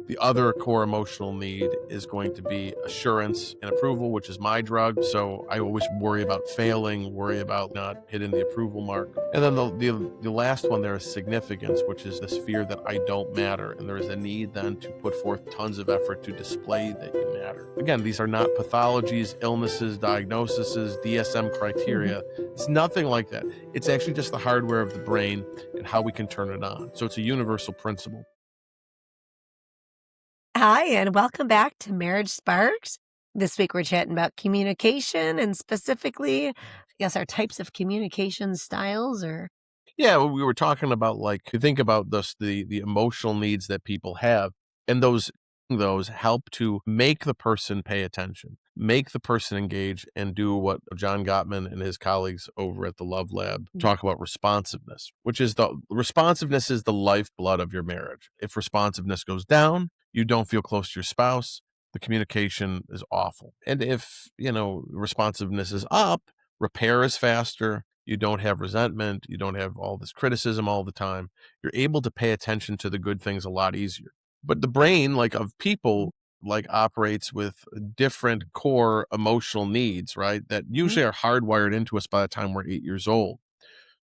The other core emotional need is going to be assurance and approval, which is my drug. So I always worry about failing, worry about not hitting the approval mark. And then the last one there is significance, which is this fear that I don't matter. And there is a need then to put forth tons of effort to display that you matter. Again, these are not pathologies, illnesses, diagnoses, DSM Mhm. criteria. It's nothing like that. It's actually just the hardware of the brain and how we can turn it on. So it's a universal principle. Hi, and welcome back to Marriage Sparks. This week we're chatting about communication and specifically, I guess, our types of communication styles or Yeah, well, we were talking about like you think about the emotional needs that people have, and those help to make the person pay attention, make the person engage, and do what John Gottman and his colleagues over at the Love Lab Mhm. talk about responsiveness, which is the responsiveness is the lifeblood of your marriage. If responsiveness goes down, you don't feel close to your spouse. The communication is awful, and if responsiveness is up, repair is faster. You don't have resentment. You don't have all this criticism all the time. You're able to pay attention to the good things a lot easier. But the brain, like of people, like operates with different core emotional needs, right? That Mhm. usually are hardwired into us by the time we're 8 years old.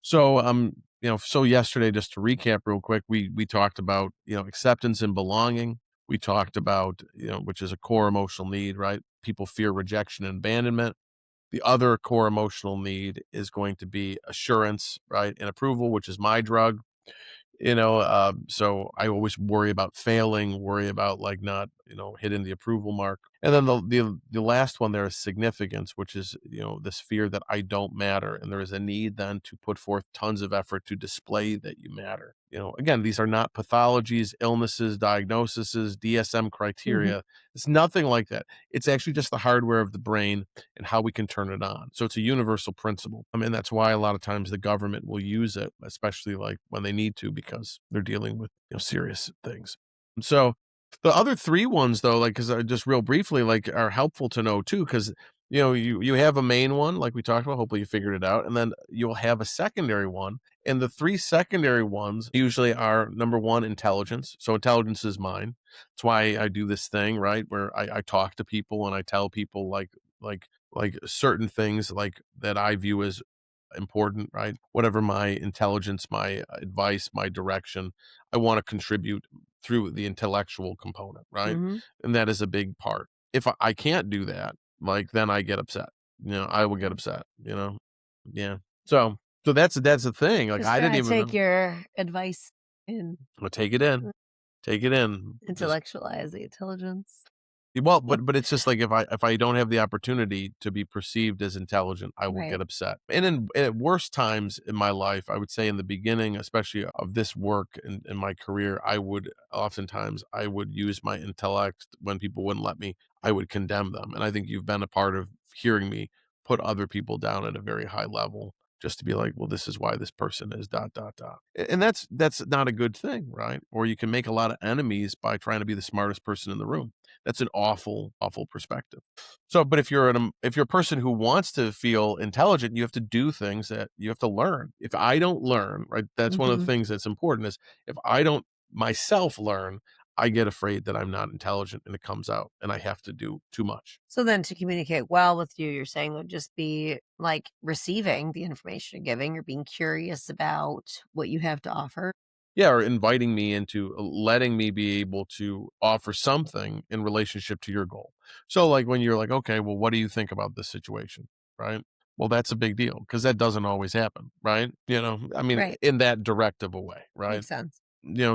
So, so yesterday, just to recap real quick, we talked about acceptance and belonging. We talked about which is a core emotional need, right? People fear rejection and abandonment. The other core emotional need is going to be assurance, right, and approval, which is my drug. So I always worry about failing, worry about like not hitting the approval mark. And then the last one there is significance, which is this fear that I don't matter, and there is a need then to put forth tons of effort to display that you matter. Again, these are not pathologies, illnesses, diagnoses, DSM Mhm. criteria. It's nothing like that. It's actually just the hardware of the brain and how we can turn it on. So it's a universal principle. I mean, that's why a lot of times the government will use it, especially like when they need to, because they're dealing with serious things. And so the other three ones, though, like because just real briefly, like are helpful to know too, because you have a main one like we talked about. Hopefully, you figured it out, and then you'll have a secondary one. And the three secondary ones usually are number one, intelligence. So intelligence is mine. That's why I do this thing, right? Where I talk to people and I tell people like certain things like that I view as important, right? Whatever my intelligence, my advice, my direction, I want to contribute through the intellectual component, right? Mhm. And that is a big part. If I can't do that, like then I get upset. I will get upset, Yeah. So that's the thing. Like Just I didn't trying to even take know. your advice and Well, take it in. Take it in. Just intellectualize the intelligence. Well, but it's just like if I don't have the opportunity to be perceived as intelligent, I will Right. get upset. And at worst times in my life, I would say in the beginning, especially of this work in my career, I would use my intellect when people wouldn't let me. I would condemn them, and I think you've been a part of hearing me put other people down at a very high level just to be like, well, this is why this person is dot dot dot, and that's not a good thing, right? Or you can make a lot of enemies by trying to be the smartest person in the room. That's an awful, awful perspective. So, but if you're a person who wants to feel intelligent, you have to do things that you have to learn. If I don't learn, right, that's one of the Mhm. things that's important is if I don't myself learn, I get afraid that I'm not intelligent and it comes out and I have to do too much. So then to communicate well with you, you're saying would just be like receiving the information you're giving or being curious about what you have to offer. Yeah, or inviting me into letting me be able to offer something in relationship to your goal. So, like when you're like, okay, well, what do you think about this situation? Right. Well, that's a big deal because that doesn't always happen. Right. I mean, Right. in that directive a way. Right. Makes sense.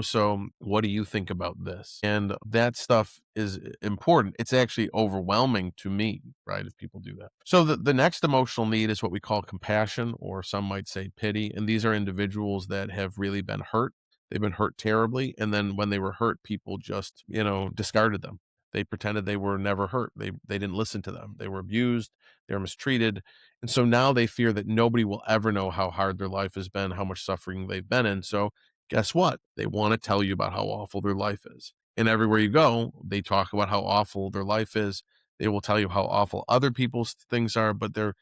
So what do you think about this? And that stuff is important. It's actually overwhelming to me, right? If people do that. So the next emotional need is what we call compassion, or some might say pity. And these are individuals that have really been hurt. They've been hurt terribly. And then when they were hurt, people just, discarded them. They pretended they were never hurt. They didn't listen to them. They were abused. They were mistreated. And so now they fear that nobody will ever know how hard their life has been, how much suffering they've been in. So guess what? They want to tell you about how awful their life is. And everywhere you go, they talk about how awful their life is. They will tell you how awful other people's things are, but they're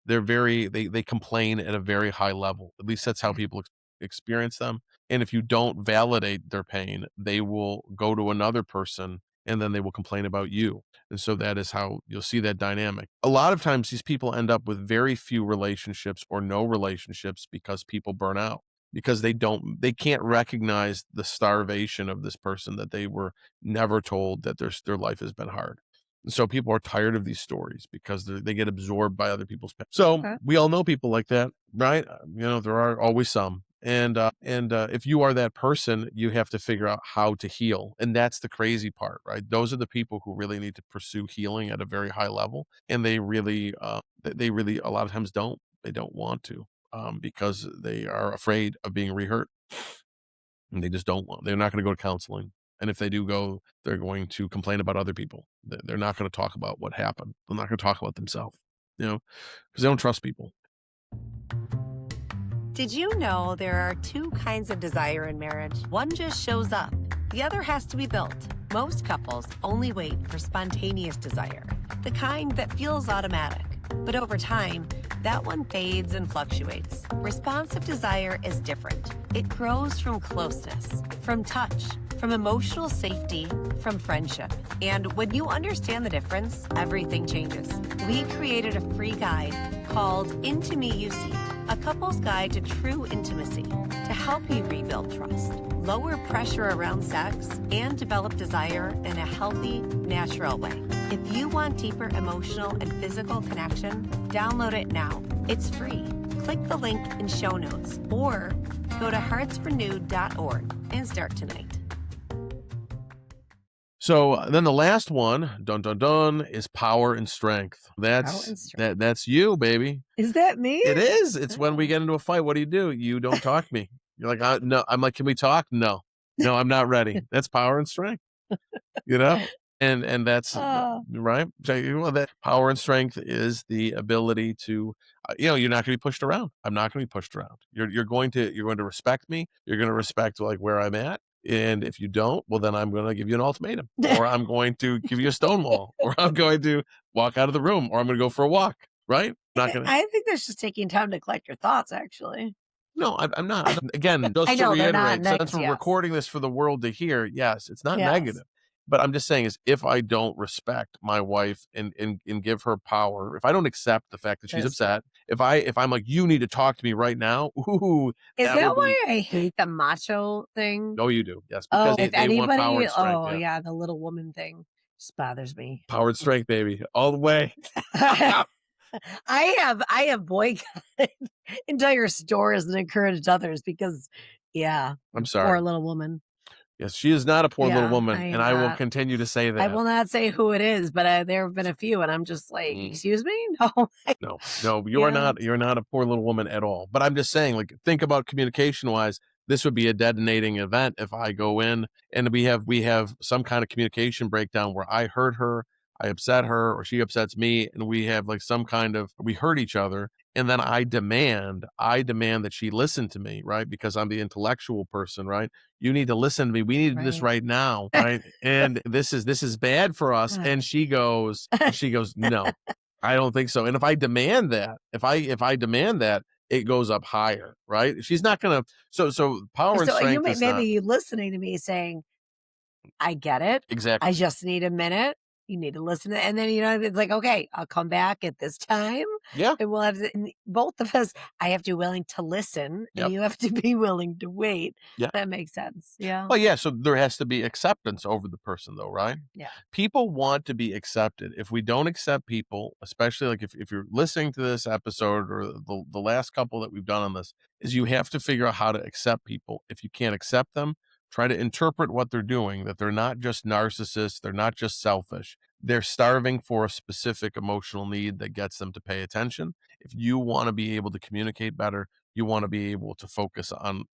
very they complain at a very high level. At least that's how Okay. people experience them. And if you don't validate their pain, they will go to another person and then they will complain about you. And so that is how you'll see that dynamic. A lot of times these people end up with very few relationships or no relationships because people burn out because they can't recognize the starvation of this person that they were never told that their life has been hard. And so people are tired of these stories because they get absorbed by other people's pain. So Okay. we all know people like that, right? There are always some. If you are that person, you have to figure out how to heal. And that's the crazy part, right? Those are the people who really need to pursue healing at a very high level. And they really, a lot of times they don't want to, because they are afraid of being rehurt. And they just don't want, they're not going to go to counseling. And if they do go, they're going to complain about other people. They're not going to talk about what happened. They're not going to talk about themselves, because they don't trust people. Did you know there are two kinds of desire in marriage? One just shows up, the other has to be built. Most couples only wait for spontaneous desire, the kind that feels automatic. But over time, that one fades and fluctuates. Responsive desire is different. It grows from closeness, from touch, from emotional safety, from friendship. And when you understand the difference, everything changes. We created a free guide called Into Me You See, a couple's guide to true intimacy to help you rebuild trust, lower pressure around sex, and develop desire in a healthy, natural way. If you want deeper emotional and physical connection, download it now. It's free. Click the link in show notes or go to heartsrenewed.org and start tonight. So then the last one, dun dun dun, is power and strength. That's you, baby. Is that me? It is. It's when we Oh. get into a fight. What do? You don't talk to me. You're like, no. I'm like, can we talk? No, no, I'm not ready. That's power and strength. You know, and that's Oh. right. So, well, that power and strength is the ability to, you're not going to be pushed around. I'm not going to be pushed around. You're going to respect me. You're going to respect like where I'm at. And if you don't, well, then I'm going to give you an ultimatum, or I'm going to give you a stonewall, or I'm going to walk out of the room, or I'm going to go for a walk. Right? Not going to. I think that's just taking time to collect your thoughts, actually. No, I'm not. Again, I just to know they're not reiterate, since negative. we're Yes. recording this for the world to hear, yes, it's not Yes. negative. But I'm just saying is if I don't respect my wife and give her power, if I don't accept the fact that she's That's true. upset, if I'm like, you need to talk to me right now, ooh, Is that that would be. why I hate the macho thing? No, you do. Yes, Oh, because if they want power anybody, and strength. Yeah. yeah, the little woman thing just bothers me. Power and strength, baby. All the way. I have boycotted entire stores and encouraged others because, yeah, I'm poor sorry. little woman. Yes, she is not a poor little Yeah, I woman, and am I will not. continue to say I that. will not say who it is, but there have been a few, and I'm just like, Mm. excuse me, no, No, no, yeah, you're not a poor little woman at all. But I'm just saying, like, think about communication wise. This would be a detonating event if I go in and we have some kind of communication breakdown where I hurt her, I upset her, or she upsets me, and we have like some kind of we hurt each other. And then I demand that she listen to me, right? Because I'm the intellectual person, right? You need to listen to me. We need to do this right. right now, right? And this is bad for us. And she goes, no, I don't think so. And if I demand that, if I demand that, it goes up higher, right? She's not gonna. So power and So you strength may is not maybe you listening to me saying, I get it. I exactly. just need a minute. You need to listen to, and then it's like, okay, I'll come back at this time, Yeah. and we'll have and both of us. I have to be willing to listen, and Yep. you have to be willing to wait. Yeah. That makes sense. Yeah, Well, yeah. So there has to be acceptance over the person, though, right? yeah, People want to be accepted. If we don't accept people, especially like if you're listening to this episode or the last couple that we've done on this, is you have to figure out how to accept people. If you can't accept them, try to interpret what they're doing, that they're not just narcissists, they're not just selfish. They're starving for a specific emotional need that gets them to pay attention. If you want to be able to communicate better, you want to be able to focus on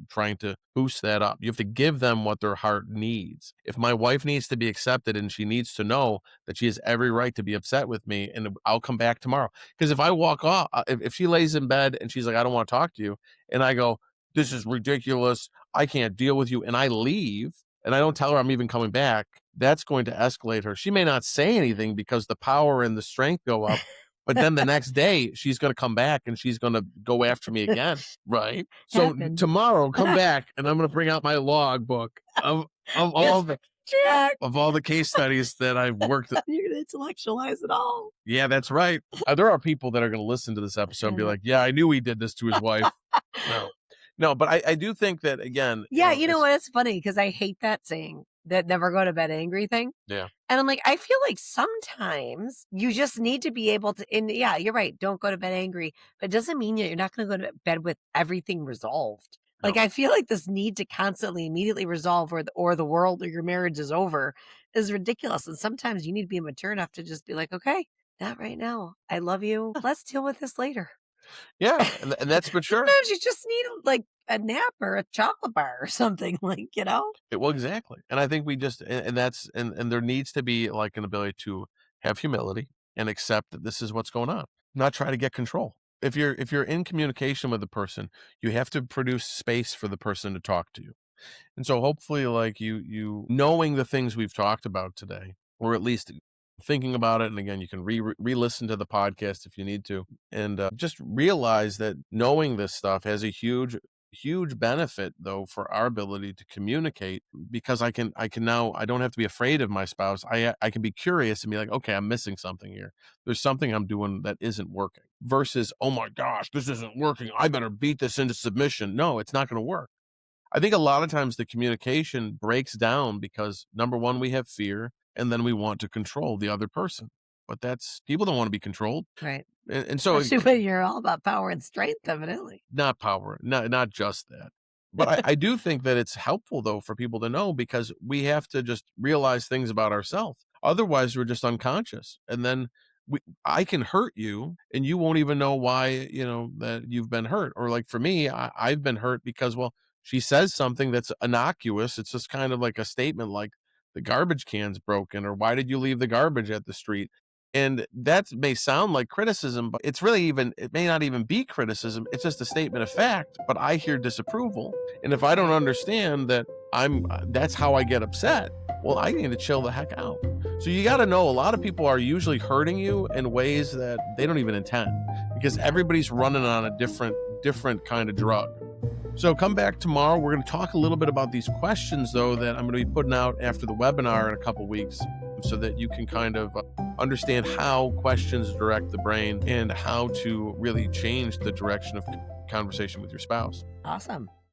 trying to boost that up. You have to give them what their heart needs. If my wife needs to be accepted and she needs to know that she has every right to be upset with me and I'll come back tomorrow. Because if I walk off, if she lays in bed and she's like, I don't want to talk to you, and I go, this is ridiculous, I can't deal with you, and I leave and I don't tell her I'm even coming back, that's going to escalate her. She may not say anything because the power and the strength go up, But then the next day, she's gonna come back and she's gonna go after me again, right? So Happened. tomorrow, come back and I'm gonna bring out my logbook of all Yes, the Jack. case studies that I've worked. You're gonna intellectualize it all. Yeah, that's right. There are people that are gonna listen to this episode and be like, "Yeah, I knew he did this to his wife." No. No, but I do think that again, Yeah, you know it's what? It's funny because I hate that saying, that never go to bed angry thing. yeah, And I'm like, I feel like sometimes you just need to be able to, and yeah, you're right. Don't go to bed angry, but it doesn't mean that you're not going to go to bed with everything resolved. Like, no. I feel like this need to constantly immediately resolve, or the world or your marriage is over, is ridiculous. And sometimes you need to be mature enough to just be like, okay, not right now. I love you. Let's deal with this later. Yeah, and that's mature. Sometimes you just need like a nap or a chocolate bar or something, like, Well, exactly, and I think we just and that's and there needs to be, like, an ability to have humility and accept that this is what's going on, not try to get control. If you're in communication with the person, you have to produce space for the person to talk to you. And so hopefully like you knowing the things we've talked about today, or at least thinking about it, and again, you can re-listen to the podcast if you need to, and just realize that knowing this stuff has a huge benefit though for our ability to communicate, because I can now, I don't have to be afraid of my spouse. I can be curious and be like, okay, I'm missing something here. There's something I'm doing that isn't working, versus, oh my gosh, this isn't working, I better beat this into submission. No, it's not going to work. I think a lot of times the communication breaks down because number one, we have fear, and then we want to control the other person. But that's, people don't want to be controlled. right. And so Especially when you're all about power and strength, evidently. not power, not just that. But I do think that it's helpful though for people to know, because we have to just realize things about ourselves. Otherwise, we're just unconscious. And then I can hurt you and you won't even know why, that you've been hurt. Or like for me, I've been hurt because, well, she says something that's innocuous. It's just kind of like a statement like the garbage can's broken, or why did you leave the garbage at the street? And that may sound like criticism, but it may not even be criticism. It's just a statement of fact, but I hear disapproval. And if I don't understand that that's how I get upset, well, I need to chill the heck out. So you got to know, a lot of people are usually hurting you in ways that they don't even intend, because everybody's running on a different kind of drug. So come back tomorrow. We're going to talk a little bit about these questions, though, that I'm going to be putting out after the webinar in a couple weeks, so that you can kind of understand how questions direct the brain and how to really change the direction of conversation with your spouse. Awesome.